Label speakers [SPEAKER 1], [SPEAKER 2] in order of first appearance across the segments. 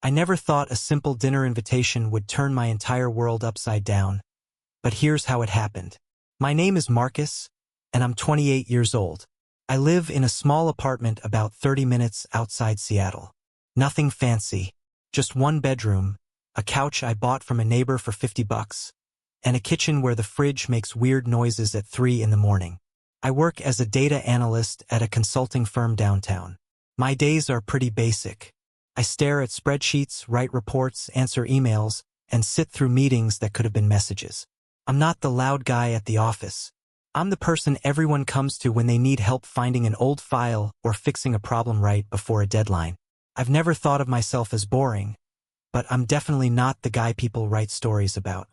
[SPEAKER 1] I never thought a simple dinner invitation would turn my entire world upside down. But here's how it happened. My name is Marcus, and I'm 28 years old. I live in a small apartment about 30 minutes outside Seattle. Nothing fancy, just one bedroom, a couch I bought from a neighbor for $50, and a kitchen where the fridge makes weird noises at 3 in the morning. I work as a data analyst at a consulting firm downtown. My days are pretty basic. I stare at spreadsheets, write reports, answer emails, and sit through meetings that could have been messages. I'm not the loud guy at the office. I'm the person everyone comes to when they need help finding an old file or fixing a problem right before a deadline. I've never thought of myself as boring, but I'm definitely not the guy people write stories about.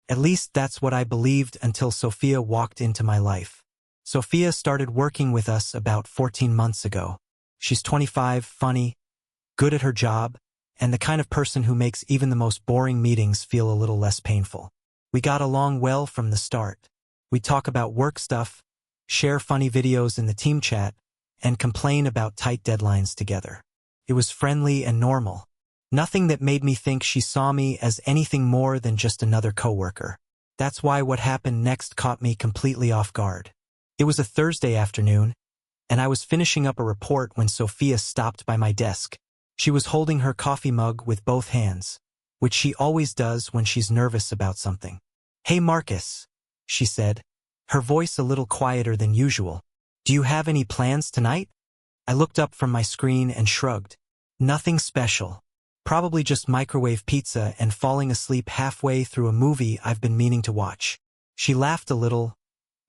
[SPEAKER 1] At least that's what I believed until Sophia walked into my life. Sophia started working with us about 14 months ago. She's 25, funny, good at her job, and the kind of person who makes even the most boring meetings feel a little less painful. We got along well from the start. We talk about work stuff, share funny videos in the team chat, and complain about tight deadlines together. It was friendly and normal. Nothing that made me think she saw me as anything more than just another coworker. That's why what happened next caught me completely off guard. It was a Thursday afternoon, and I was finishing up a report when Sophia stopped by my desk. She was holding her coffee mug with both hands, which she always does when she's nervous about something. "Hey Marcus," she said, her voice a little quieter than usual. "Do you have any plans tonight?" I looked up from my screen and shrugged. "Nothing special. Probably just microwave pizza and falling asleep halfway through a movie I've been meaning to watch." She laughed a little,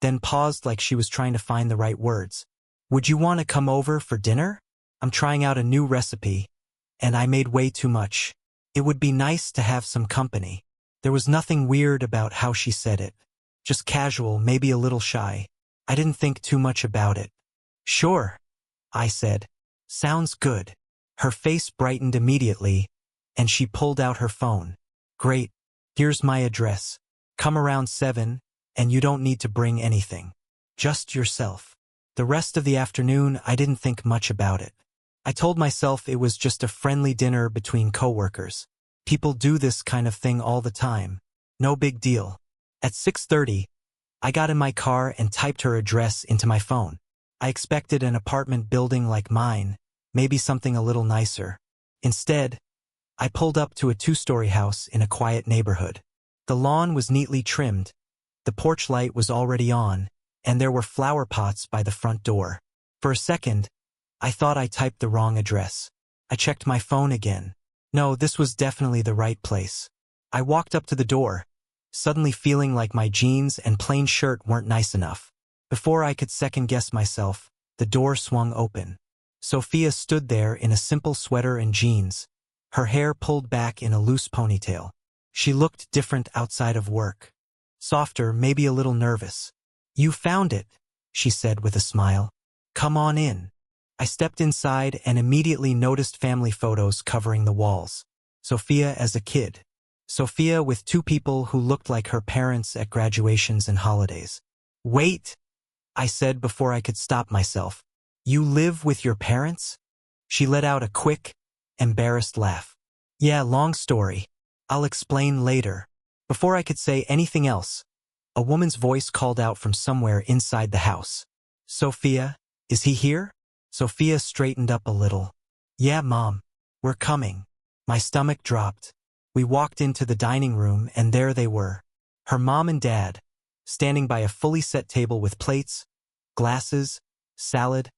[SPEAKER 1] then paused like she was trying to find the right words. "Would you want to come over for dinner? I'm trying out a new recipe, and I made way too much. It would be nice to have some company." There was nothing weird about how she said it. Just casual, maybe a little shy. I didn't think too much about it. "Sure," I said. "Sounds good." Her face brightened immediately, and she pulled out her phone. "Great. Here's my address. Come around 7, and you don't need to bring anything. Just yourself." The rest of the afternoon, I didn't think much about it. I told myself it was just a friendly dinner between coworkers. People do this kind of thing all the time. No big deal. At 6:30, I got in my car and typed her address into my phone. I expected an apartment building like mine, maybe something a little nicer. Instead, I pulled up to a 2-story house in a quiet neighborhood. The lawn was neatly trimmed, the porch light was already on, and there were flower pots by the front door. For a second, I thought I typed the wrong address. I checked my phone again. No, this was definitely the right place. I walked up to the door, suddenly feeling like my jeans and plain shirt weren't nice enough. Before I could second-guess myself, the door swung open. Sophia stood there in a simple sweater and jeans, her hair pulled back in a loose ponytail. She looked different outside of work. Softer, maybe a little nervous. "You found it," she said with a smile. "Come on in." I stepped inside and immediately noticed family photos covering the walls. Sophia as a kid. Sophia with 2 people who looked like her parents at graduations and holidays. "Wait," I said before I could stop myself. "You live with your parents?" She let out a quick, embarrassed laugh. "Yeah, long story. I'll explain later." Before I could say anything else, a woman's voice called out from somewhere inside the house. "Sophia, is he here?" Sophia straightened up a little. "Yeah, Mom. We're coming." My stomach dropped. We walked into the dining room and there they were. Her mom and dad, standing by a fully set table with plates, glasses, salad,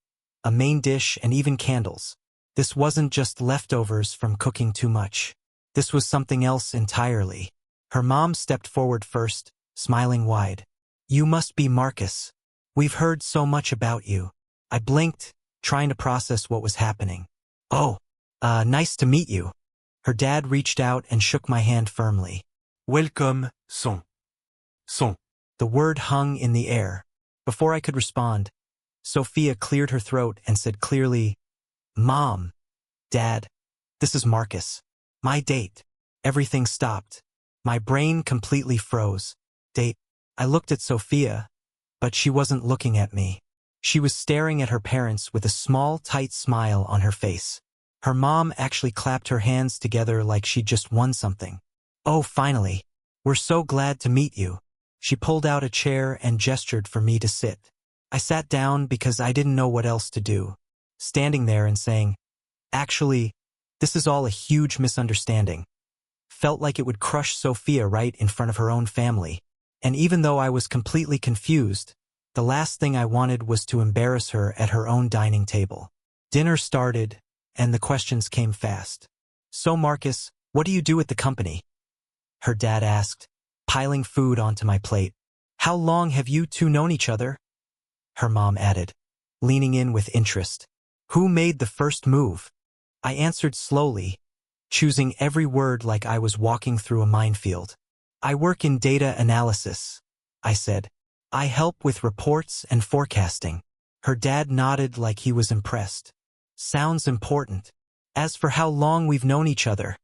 [SPEAKER 1] a main dish, and even candles. This wasn't just leftovers from cooking too much. This was something else entirely. Her mom stepped forward first, smiling wide. "You must be Marcus. We've heard so much about you." I blinked, trying to process what was happening. "Oh, nice to meet you." Her dad reached out and shook my hand firmly.
[SPEAKER 2] "Welcome, son. Son."
[SPEAKER 1] The word hung in the air. Before I could respond, Sophia cleared her throat and said clearly, "Mom, Dad, this is Marcus. My date." Everything stopped. My brain completely froze. Date. I looked at Sophia, but she wasn't looking at me. She was staring at her parents with a small, tight smile on her face. Her mom actually clapped her hands together like she'd just won something. "Oh, finally. We're so glad to meet you." She pulled out a chair and gestured for me to sit. I sat down because I didn't know what else to do, standing there and saying, "Actually, this is all a huge misunderstanding." Felt like it would crush Sophia right in front of her own family. And even though I was completely confused, the last thing I wanted was to embarrass her at her own dining table. Dinner started, and the questions came fast. "So Marcus, what do you do at the company?" her dad asked, piling food onto my plate. "How long have you two known each other?" her mom added, leaning in with interest. "Who made the first move?" I answered slowly, choosing every word like I was walking through a minefield. "I work in data analysis," I said. "I help with reports and forecasting." Her dad nodded like he was impressed. "Sounds important. As for how long we've known each other,"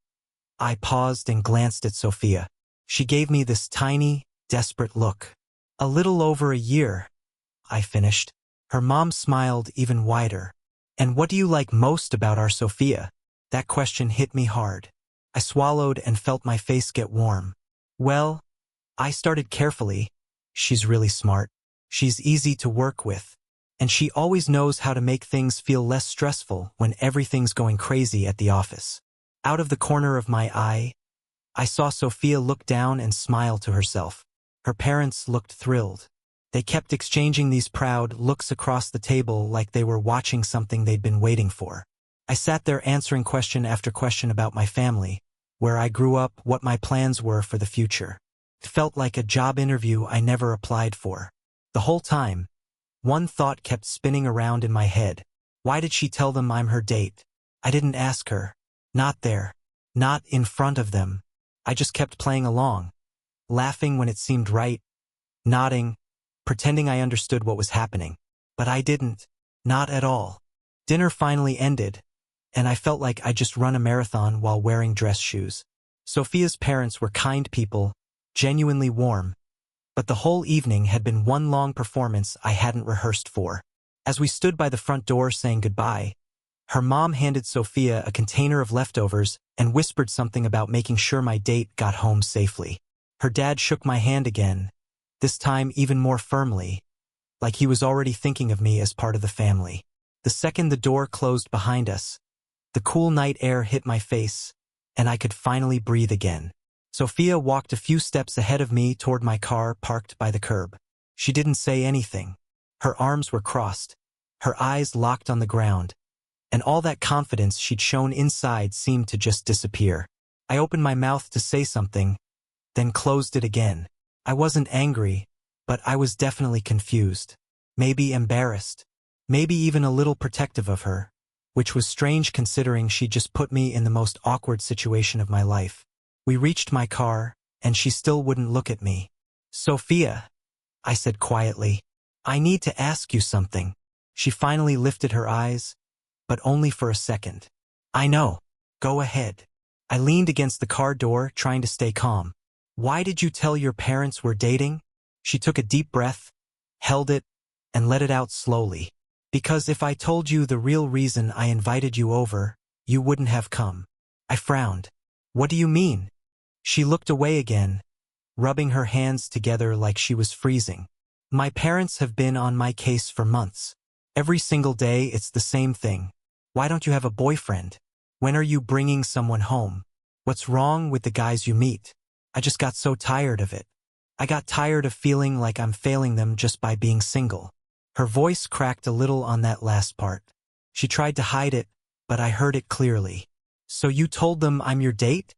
[SPEAKER 1] I paused and glanced at Sophia. She gave me this tiny, desperate look. "A little over a year," I finished. Her mom smiled even wider. "And what do you like most about our Sophia?" That question hit me hard. I swallowed and felt my face get warm. "Well," I started carefully, "she's really smart. She's easy to work with. And she always knows how to make things feel less stressful when everything's going crazy at the office." Out of the corner of my eye, I saw Sophia look down and smile to herself. Her parents looked thrilled. They kept exchanging these proud looks across the table like they were watching something they'd been waiting for. I sat there answering question after question about my family, where I grew up, what my plans were for the future. It felt like a job interview I never applied for. The whole time, one thought kept spinning around in my head. Why did she tell them I'm her date? I didn't ask her. Not there. Not in front of them. I just kept playing along, laughing when it seemed right, nodding, pretending I understood what was happening. But I didn't. Not at all. Dinner finally ended, and I felt like I'd just run a marathon while wearing dress shoes. Sophia's parents were kind people, genuinely warm, but the whole evening had been one long performance I hadn't rehearsed for. As we stood by the front door saying goodbye, her mom handed Sophia a container of leftovers and whispered something about making sure my date got home safely. Her dad shook my hand again, this time even more firmly, like he was already thinking of me as part of the family. The second the door closed behind us, the cool night air hit my face, and I could finally breathe again. Sophia walked a few steps ahead of me toward my car parked by the curb. She didn't say anything. Her arms were crossed, her eyes locked on the ground, and all that confidence she'd shown inside seemed to just disappear. I opened my mouth to say something, then closed it again. I wasn't angry, but I was definitely confused. Maybe embarrassed. Maybe even a little protective of her, which was strange considering she just put me in the most awkward situation of my life. We reached my car, and she still wouldn't look at me. "Sophia," I said quietly, "I need to ask you something." She finally lifted her eyes, but only for a second. "I know. Go ahead." I leaned against the car door, trying to stay calm. "Why did you tell your parents we're dating?" She took a deep breath, held it, and let it out slowly. "Because if I told you the real reason I invited you over, you wouldn't have come." I frowned. "What do you mean?" She looked away again, rubbing her hands together like she was freezing. "My parents have been on my case for months. Every single day it's the same thing. Why don't you have a boyfriend? When are you bringing someone home? What's wrong with the guys you meet? I just got so tired of it. I got tired of feeling like I'm failing them just by being single." Her voice cracked a little on that last part. She tried to hide it, but I heard it clearly. "So you told them I'm your date?"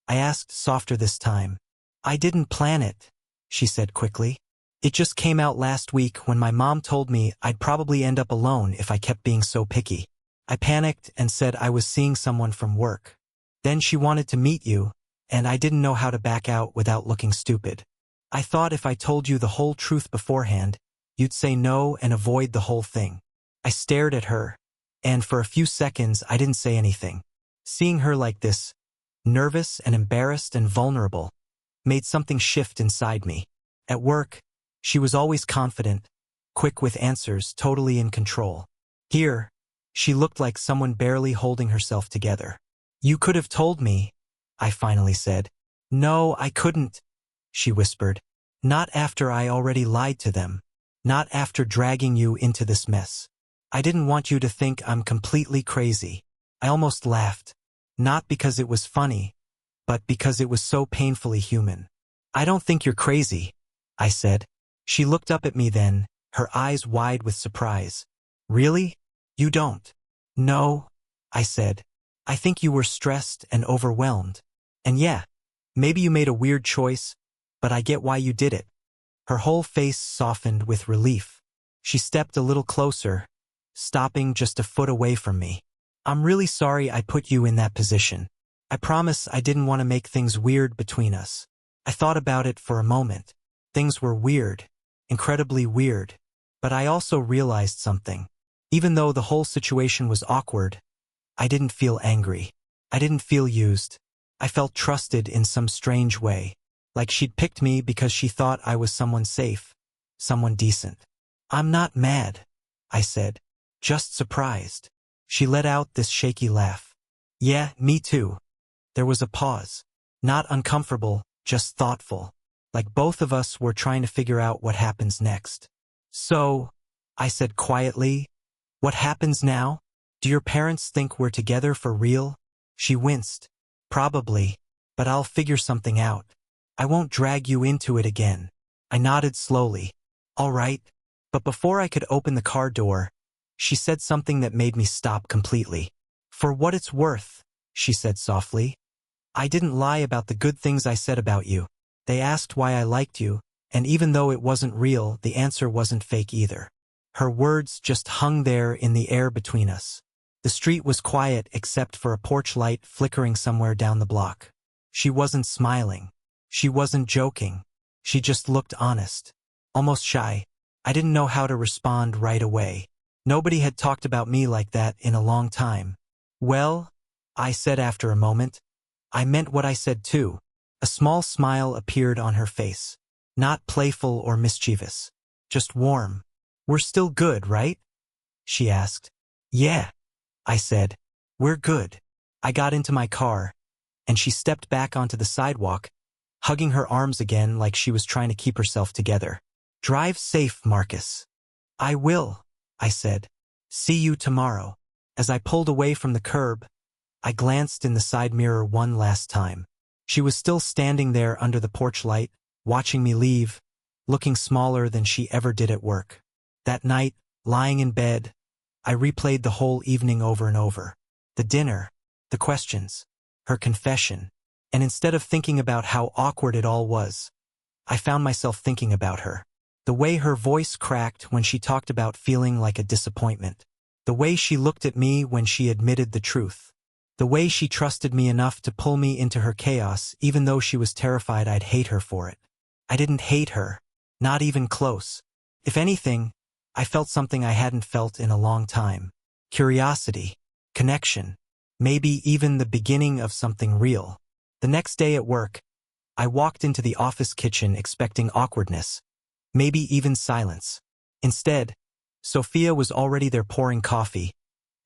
[SPEAKER 1] I asked softer this time. "I didn't plan it," she said quickly. "It just came out last week when my mom told me I'd probably end up alone if I kept being so picky. I panicked and said I was seeing someone from work. Then she wanted to meet you, and I didn't know how to back out without looking stupid. I thought if I told you the whole truth beforehand, you'd say no and avoid the whole thing." I stared at her, and for a few seconds I didn't say anything. Seeing her like this, nervous and embarrassed and vulnerable, made something shift inside me. At work, she was always confident, quick with answers, totally in control. Here, She looked like someone barely holding herself together. You could have told me, I finally said. No, I couldn't, she whispered. Not after I already lied to them. Not after dragging you into this mess. I didn't want you to think I'm completely crazy. I almost laughed. Not because it was funny, but because it was so painfully human. I don't think you're crazy, I said. She looked up at me then, her eyes wide with surprise. Really? You don't? No, I said. I think you were stressed and overwhelmed. And yeah, maybe you made a weird choice, but I get why you did it. Her whole face softened with relief. She stepped a little closer, stopping just a foot away from me. I'm really sorry I put you in that position. I promise I didn't want to make things weird between us. I thought about it for a moment. Things were weird, incredibly weird. But I also realized something. Even though the whole situation was awkward, I didn't feel angry. I didn't feel used. I felt trusted in some strange way. Like she'd picked me because she thought I was someone safe, someone decent. I'm not mad, I said. Just surprised. She let out this shaky laugh. Yeah, me too. There was a pause. Not uncomfortable, just thoughtful. Like both of us were trying to figure out what happens next. So, I said quietly, what happens now? Do your parents think we're together for real? She winced. Probably, but I'll figure something out. I won't drag you into it again. I nodded slowly. All right. But before I could open the car door, she said something that made me stop completely. For what it's worth, she said softly. I didn't lie about the good things I said about you. They asked why I liked you, and even though it wasn't real, the answer wasn't fake either. Her words just hung there in the air between us. The street was quiet except for a porch light flickering somewhere down the block. She wasn't smiling. She wasn't joking. She just looked honest. Almost shy. I didn't know how to respond right away. Nobody had talked about me like that in a long time. Well, I said after a moment. I meant what I said too. A small smile appeared on her face. Not playful or mischievous. Just warm. We're still good, right? She asked. Yeah, I said. We're good. I got into my car, and she stepped back onto the sidewalk, hugging her arms again like she was trying to keep herself together. Drive safe, Marcus. I will, I said. See you tomorrow. As I pulled away from the curb, I glanced in the side mirror one last time. She was still standing there under the porch light, watching me leave, looking smaller than she ever did at work. That night, lying in bed, I replayed the whole evening over and over. The dinner, the questions, her confession, and instead of thinking about how awkward it all was, I found myself thinking about her. The way her voice cracked when she talked about feeling like a disappointment. The way she looked at me when she admitted the truth. The way she trusted me enough to pull me into her chaos even though she was terrified I'd hate her for it. I didn't hate her, not even close. If anything, I felt something I hadn't felt in a long time. Curiosity, connection, maybe even the beginning of something real. The next day at work, I walked into the office kitchen expecting awkwardness, maybe even silence. Instead, Sophia was already there pouring coffee,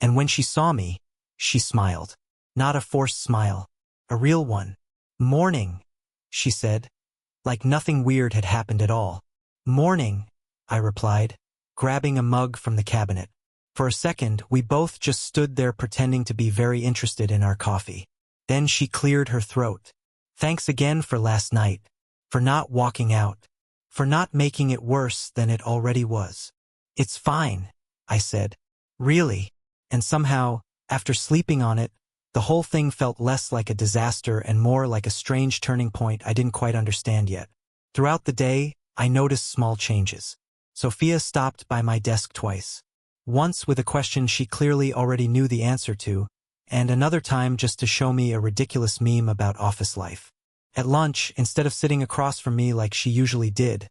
[SPEAKER 1] and when she saw me, she smiled. Not a forced smile, a real one. Morning, she said, like nothing weird had happened at all. Morning, I replied, grabbing a mug from the cabinet. For a second, we both just stood there pretending to be very interested in our coffee. Then she cleared her throat. Thanks again for last night, for not walking out, for not making it worse than it already was. It's fine, I said. Really. And somehow, after sleeping on it, the whole thing felt less like a disaster and more like a strange turning point I didn't quite understand yet. Throughout the day, I noticed small changes. Sophia stopped by my desk twice. Once with a question she clearly already knew the answer to, and another time just to show me a ridiculous meme about office life. At lunch, instead of sitting across from me like she usually did,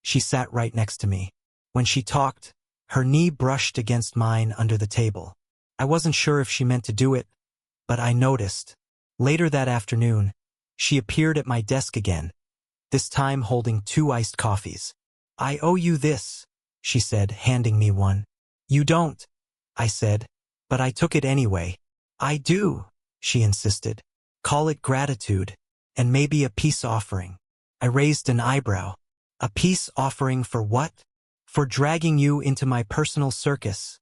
[SPEAKER 1] she sat right next to me. When she talked, her knee brushed against mine under the table. I wasn't sure if she meant to do it, but I noticed. Later that afternoon, she appeared at my desk again, this time holding 2 iced coffees. I owe you this, she said, handing me one. You don't, I said. but I took it anyway. I do, she insisted. Call it gratitude, and maybe a peace offering. I raised an eyebrow. A peace offering for what? For dragging you into my personal circus,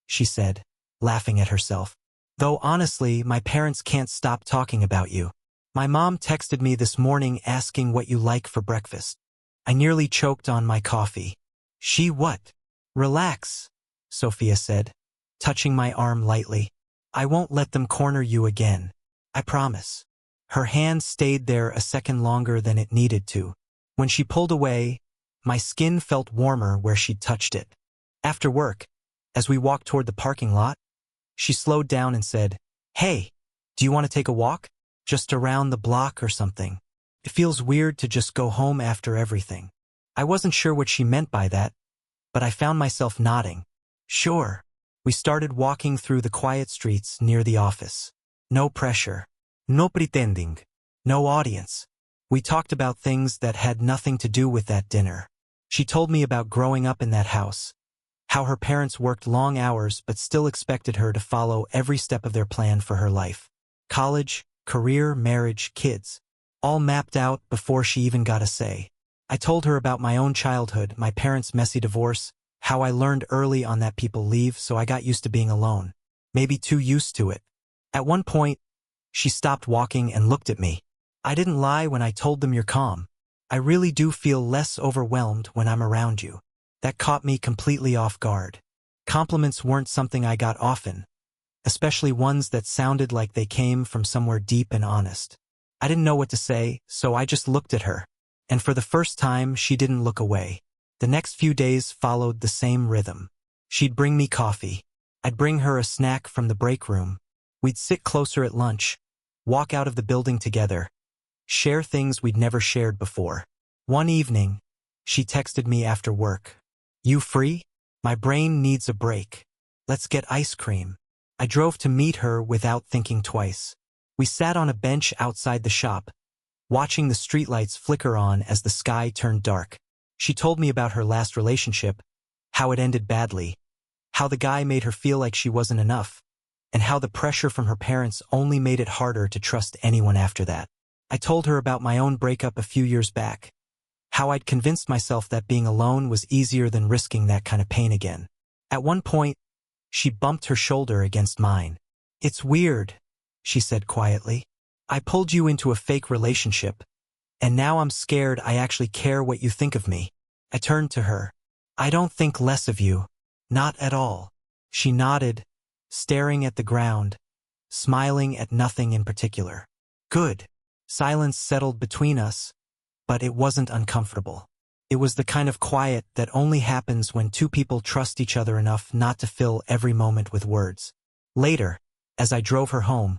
[SPEAKER 1] she said, laughing at herself. Though honestly, my parents can't stop talking about you. My mom texted me this morning asking what you like for breakfast. I nearly choked on my coffee. She what? Relax, Sophia said, touching my arm lightly. I won't let them corner you again. I promise. Her hand stayed there a second longer than it needed to. When she pulled away, my skin felt warmer where she'd touched it. After work, as we walked toward the parking lot, she slowed down and said, Hey, do you want to take a walk? Just around the block or something. It feels weird to just go home after everything. I wasn't sure what she meant by that, but I found myself nodding. Sure. We started walking through the quiet streets near the office. No pressure. No pretending. No audience. We talked about things that had nothing to do with that dinner. She told me about growing up in that house, how her parents worked long hours but still expected her to follow every step of their plan for her life. College, career, marriage, kids, all mapped out before she even got a say. I told her about my own childhood, my parents' messy divorce, how I learned early on that people leave, so I got used to being alone. Maybe too used to it. At one point, she stopped walking and looked at me. I didn't lie when I told them you're calm. I really do feel less overwhelmed when I'm around you. That caught me completely off guard. Compliments weren't something I got often, especially ones that sounded like they came from somewhere deep and honest. I didn't know what to say, so I just looked at her. And for the first time, she didn't look away. The next few days followed the same rhythm. She'd bring me coffee. I'd bring her a snack from the break room. We'd sit closer at lunch, walk out of the building together, share things we'd never shared before. One evening, she texted me after work. You free? My brain needs a break. Let's get ice cream. I drove to meet her without thinking twice. We sat on a bench outside the shop, watching the streetlights flicker on as the sky turned dark. She told me about her last relationship, how it ended badly, how the guy made her feel like she wasn't enough, and how the pressure from her parents only made it harder to trust anyone after that. I told her about my own breakup a few years back, how I'd convinced myself that being alone was easier than risking that kind of pain again. At one point, she bumped her shoulder against mine. It's weird, she said quietly. I pulled you into a fake relationship, and now I'm scared I actually care what you think of me. I turned to her. I don't think less of you. Not at all. She nodded, staring at the ground, smiling at nothing in particular. Good. Silence settled between us, but it wasn't uncomfortable. It was the kind of quiet that only happens when two people trust each other enough not to fill every moment with words. Later, as I drove her home,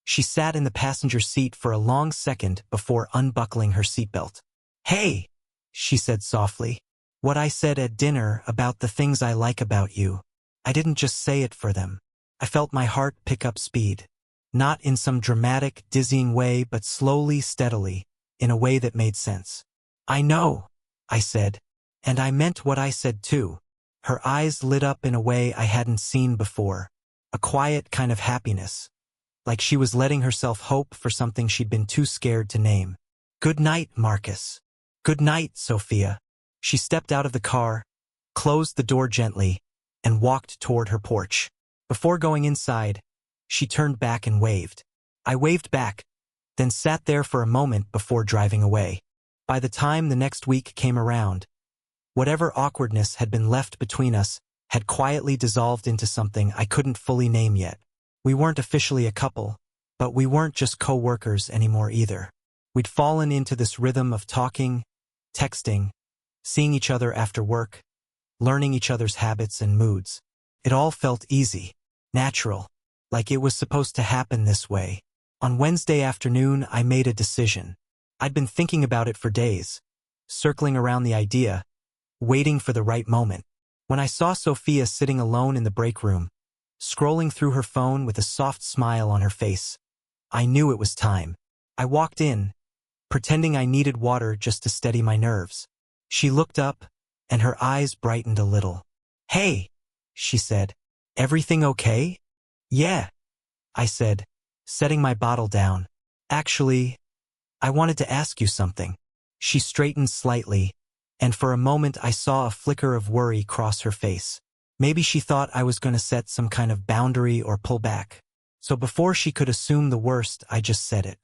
[SPEAKER 1] she sat in the passenger seat for a long second before unbuckling her seatbelt. Hey, she said softly. What I said at dinner about the things I like about you. I didn't just say it for them. I felt my heart pick up speed. Not in some dramatic, dizzying way, but slowly, steadily, in a way that made sense. I know, I said, and I meant what I said too. Her eyes lit up in a way I hadn't seen before, a quiet kind of happiness, like she was letting herself hope for something she'd been too scared to name. Good night, Marcus. Good night, Sophia. She stepped out of the car, closed the door gently, and walked toward her porch. Before going inside, she turned back and waved. I waved back, then sat there for a moment before driving away. By the time the next week came around, whatever awkwardness had been left between us had quietly dissolved into something I couldn't fully name yet. We weren't officially a couple, but we weren't just co-workers anymore either. We'd fallen into this rhythm of talking, texting, seeing each other after work, learning each other's habits and moods. It all felt easy, natural, like it was supposed to happen this way. On Wednesday afternoon, I made a decision. I'd been thinking about it for days, circling around the idea, waiting for the right moment. When I saw Sophia sitting alone in the break room, scrolling through her phone with a soft smile on her face, I knew it was time. I walked in, pretending I needed water just to steady my nerves. She looked up, and her eyes brightened a little. Hey, she said. Everything okay? Yeah, I said, setting my bottle down. Actually, I wanted to ask you something. She straightened slightly, and for a moment I saw a flicker of worry cross her face. Maybe she thought I was going to set some kind of boundary or pull back. So before she could assume the worst, I just said it.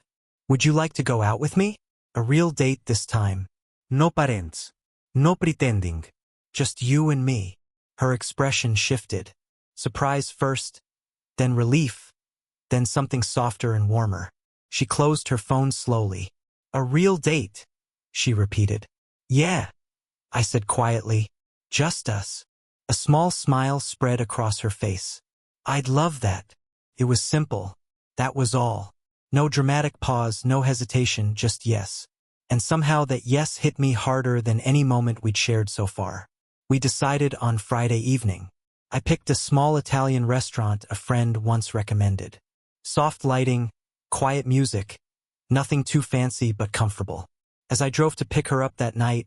[SPEAKER 1] Would you like to go out with me? A real date this time. No parents. No pretending. Just you and me. Her expression shifted. Surprise first, then relief, then something softer and warmer. She closed her phone slowly. A real date, she repeated. Yeah, I said quietly. Just us. A small smile spread across her face. I'd love that. It was simple. That was all. No dramatic pause, no hesitation, just yes. And somehow that yes hit me harder than any moment we'd shared so far. We decided on Friday evening. I picked a small Italian restaurant a friend once recommended. Soft lighting, quiet music, nothing too fancy but comfortable. As I drove to pick her up that night,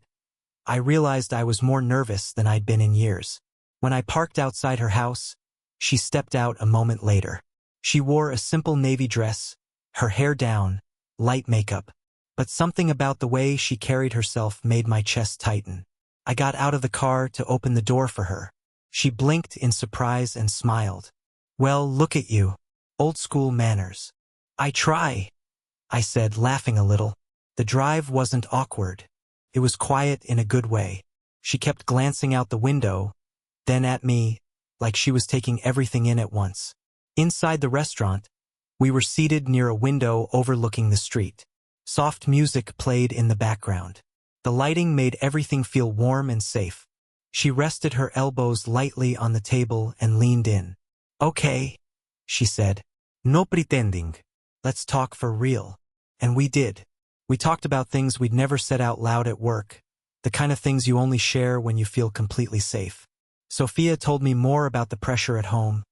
[SPEAKER 1] I realized I was more nervous than I'd been in years. When I parked outside her house, she stepped out a moment later. She wore a simple navy dress, her hair down, light makeup. But something about the way she carried herself made my chest tighten. I got out of the car to open the door for her. She blinked in surprise and smiled. Well, look at you. Old school manners. I try, I said, laughing a little. The drive wasn't awkward. It was quiet in a good way. She kept glancing out the window, then at me, like she was taking everything in at once. Inside the restaurant, we were seated near a window overlooking the street. Soft music played in the background. The lighting made everything feel warm and safe. She rested her elbows lightly on the table and leaned in. Okay, she said. No pretending. Let's talk for real. And we did. We talked about things we'd never said out loud at work, the kind of things you only share when you feel completely safe. Sophia told me more about the pressure at home,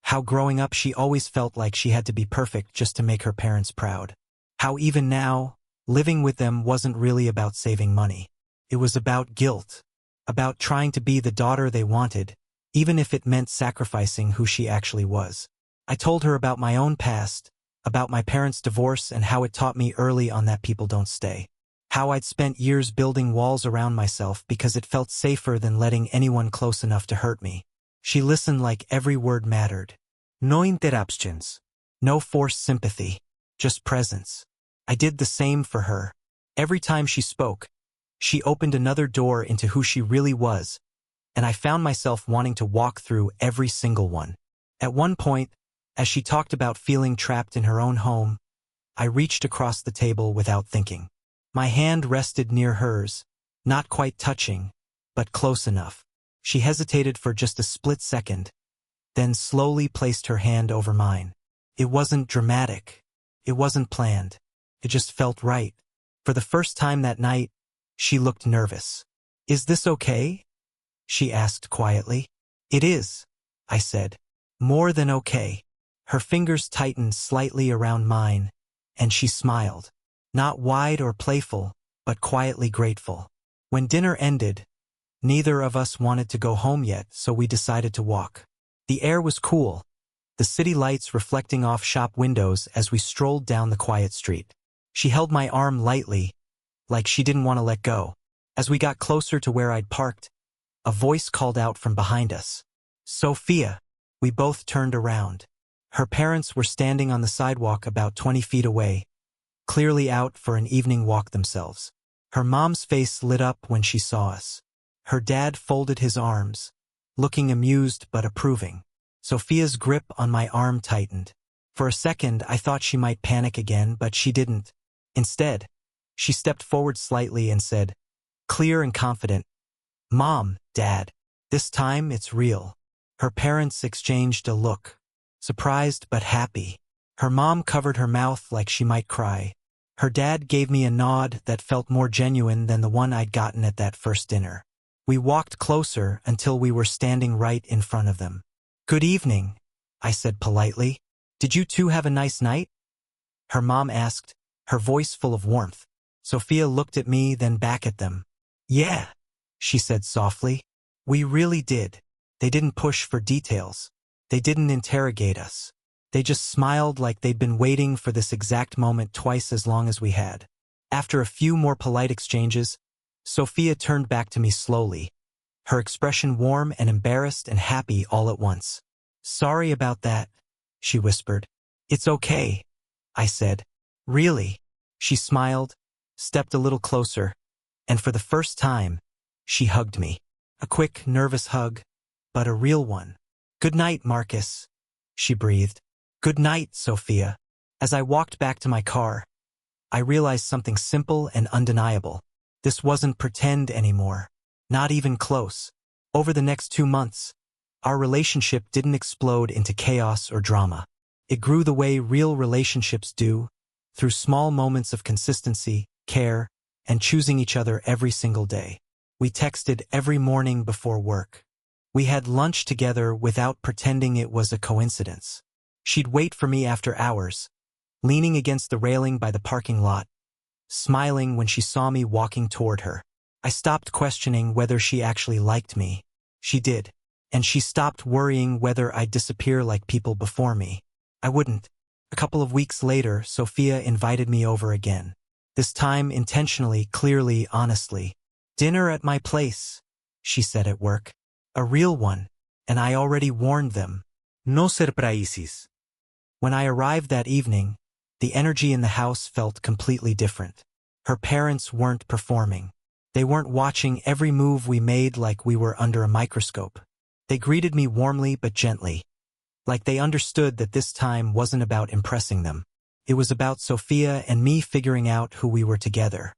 [SPEAKER 1] how growing up she always felt like she had to be perfect just to make her parents proud. How even now, living with them wasn't really about saving money. It was about guilt, about trying to be the daughter they wanted, even if it meant sacrificing who she actually was. I told her about my own past, about my parents' divorce and how it taught me early on that people don't stay. How I'd spent years building walls around myself because it felt safer than letting anyone close enough to hurt me. She listened like every word mattered. No interruptions. No forced sympathy. Just presence. I did the same for her. Every time she spoke, she opened another door into who she really was, and I found myself wanting to walk through every single one. At one point, as she talked about feeling trapped in her own home, I reached across the table without thinking. My hand rested near hers, not quite touching, but close enough. She hesitated for just a split second, then slowly placed her hand over mine. It wasn't dramatic. It wasn't planned. It just felt right. For the first time that night, she looked nervous. Is this okay? She asked quietly. It is, I said. More than okay. Her fingers tightened slightly around mine, and she smiled. Not wide or playful, but quietly grateful. When dinner ended, neither of us wanted to go home yet, so we decided to walk. The air was cool, the city lights reflecting off shop windows as we strolled down the quiet street. She held my arm lightly, like she didn't want to let go. As we got closer to where I'd parked, a voice called out from behind us. Sophia. We both turned around. Her parents were standing on the sidewalk about 20 feet away, clearly out for an evening walk themselves. Her mom's face lit up when she saw us. Her dad folded his arms, looking amused but approving. Sophia's grip on my arm tightened. For a second, I thought she might panic again, but she didn't. Instead, she stepped forward slightly and said, clear and confident, Mom, Dad, this time it's real. Her parents exchanged a look, surprised but happy. Her mom covered her mouth like she might cry. Her dad gave me a nod that felt more genuine than the one I'd gotten at that first dinner. We walked closer until we were standing right in front of them. Good evening, I said politely. Did you two have a nice night? Her mom asked, her voice full of warmth. Sophia looked at me, then back at them. Yeah, she said softly. We really did. They didn't push for details. They didn't interrogate us. They just smiled like they'd been waiting for this exact moment twice as long as we had. After a few more polite exchanges, Sophia turned back to me slowly, her expression warm and embarrassed and happy all at once. "Sorry about that," she whispered. "It's okay," I said. "Really?" She smiled, stepped a little closer, and for the first time, she hugged me. A quick, nervous hug, but a real one. "Good night, Marcus," she breathed. "Good night, Sophia." As I walked back to my car, I realized something simple and undeniable. This wasn't pretend anymore. Not even close. Over the next 2 months, our relationship didn't explode into chaos or drama. It grew the way real relationships do, through small moments of consistency, care, and choosing each other every single day. We texted every morning before work. We had lunch together without pretending it was a coincidence. She'd wait for me after hours, leaning against the railing by the parking lot, smiling when she saw me walking toward her. I stopped questioning whether she actually liked me. She did. And she stopped worrying whether I'd disappear like people before me. I wouldn't. A couple of weeks later, Sophia invited me over again. This time intentionally, clearly, honestly. "Dinner at my place," she said at work. A real one, and I already warned them. No surprises. When I arrived that evening, the energy in the house felt completely different. Her parents weren't performing. They weren't watching every move we made like we were under a microscope. They greeted me warmly but gently, like they understood that this time wasn't about impressing them. It was about Sophia and me figuring out who we were together.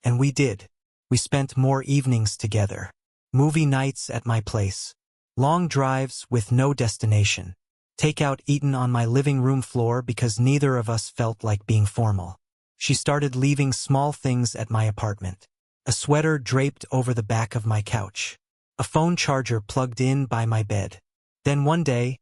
[SPEAKER 1] And we did. We spent more evenings together. Movie nights at my place. Long drives with no destination. Takeout eaten on my living room floor because neither of us felt like being formal. She started leaving small things at my apartment. A sweater draped over the back of my couch. A phone charger plugged in by my bed. Then one day,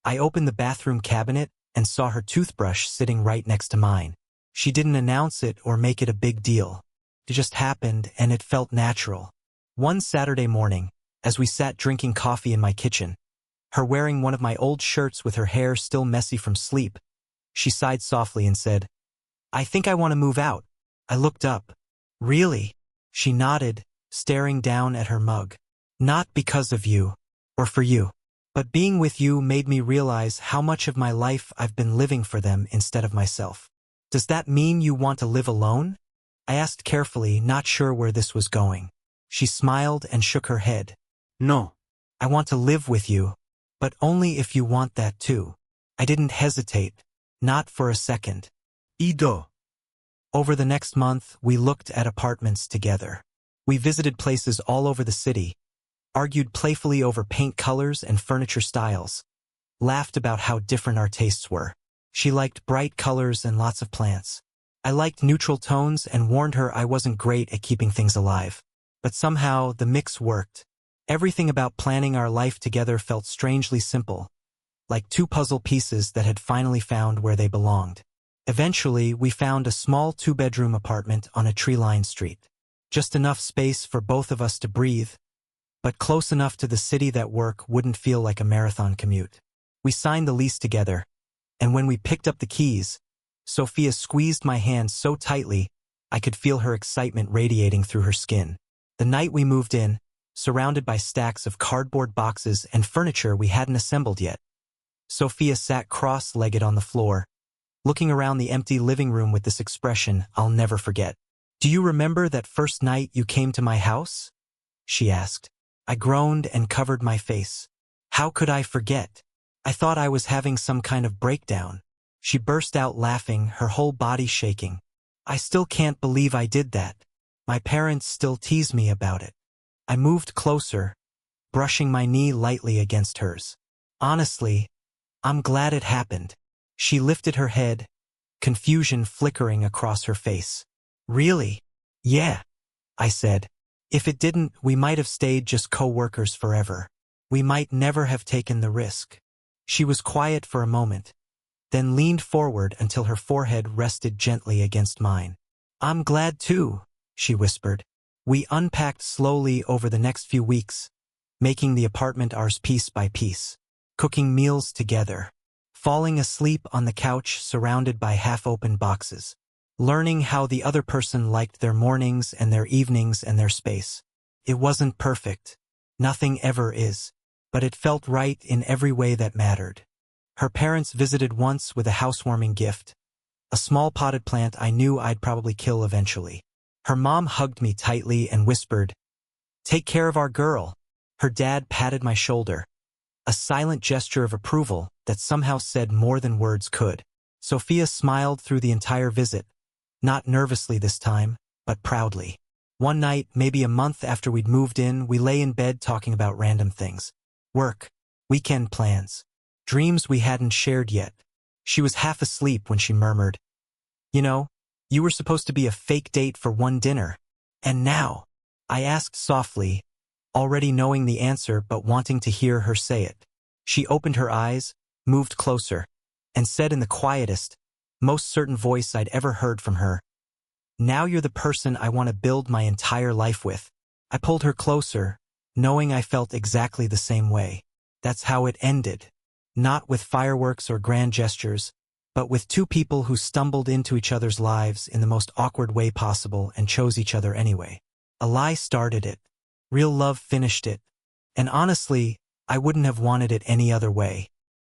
[SPEAKER 1] I opened the bathroom cabinet and saw her toothbrush sitting right next to mine. She didn't announce it or make it a big deal. It just happened and it felt natural. One Saturday morning, as we sat drinking coffee in my kitchen, her wearing one of my old shirts with her hair still messy from sleep, she sighed softly and said, "I think I want to move out." I looked up. "Really?" She nodded, staring down at her mug. "Not because of you, or for you, but being with you made me realize how much of my life I've been living for them instead of myself." "Does that mean you want to live alone?" I asked carefully, not sure where this was going. She smiled and shook her head. "No. I want to live with you, but only if you want that too." I didn't hesitate, not for a second. "Ido." Over the next month, we looked at apartments together. We visited places all over the city, argued playfully over paint colors and furniture styles, laughed about how different our tastes were. She liked bright colors and lots of plants. I liked neutral tones and warned her I wasn't great at keeping things alive. But somehow, the mix worked. Everything about planning our life together felt strangely simple, like two puzzle pieces that had finally found where they belonged. Eventually, we found a small 2-bedroom apartment on a tree-lined street. Just enough space for both of us to breathe, but close enough to the city that work wouldn't feel like a marathon commute. We signed the lease together, and when we picked up the keys, Sophia squeezed my hand so tightly I could feel her excitement radiating through her skin. The night we moved in, surrounded by stacks of cardboard boxes and furniture we hadn't assembled yet, Sophia sat cross-legged on the floor, looking around the empty living room with this expression I'll never forget. "Do you remember that first night you came to my house?" she asked. I groaned and covered my face. How could I forget? I thought I was having some kind of breakdown. She burst out laughing, her whole body shaking. "I still can't believe I did that. My parents still tease me about it." I moved closer, brushing my knee lightly against hers. "Honestly, I'm glad it happened." She lifted her head, confusion flickering across her face. "Really?" "Yeah," I said. "If it didn't, we might have stayed just co-workers forever. We might never have taken the risk." She was quiet for a moment, then leaned forward until her forehead rested gently against mine. "I'm glad too," she whispered. We unpacked slowly over the next few weeks, making the apartment ours piece by piece. cooking meals together, falling asleep on the couch surrounded by half-open boxes, learning how the other person liked their mornings and their evenings and their space. It wasn't perfect. Nothing ever is. But it felt right in every way that mattered. Her parents visited once with a housewarming gift, a small potted plant I knew I'd probably kill eventually. Her mom hugged me tightly and whispered, "Take care of our girl." Her dad patted my shoulder, a silent gesture of approval that somehow said more than words could. Sophia smiled through the entire visit, not nervously this time, but proudly. One night, maybe a month after we'd moved in, we lay in bed talking about random things. Work, weekend plans, dreams we hadn't shared yet. She was half asleep when she murmured, "You know, you were supposed to be a fake date for one dinner. And now?" I asked softly, already knowing the answer but wanting to hear her say it. She opened her eyes, moved closer, and said in the quietest, most certain voice I'd ever heard from her, "Now you're the person I want to build my entire life with." I pulled her closer, knowing I felt exactly the same way. That's how it ended. Not with fireworks or grand gestures, but with two people who stumbled into each other's lives in the most awkward way possible and chose each other anyway. A lie started it. Real love finished it. And honestly, I wouldn't have wanted it any other way.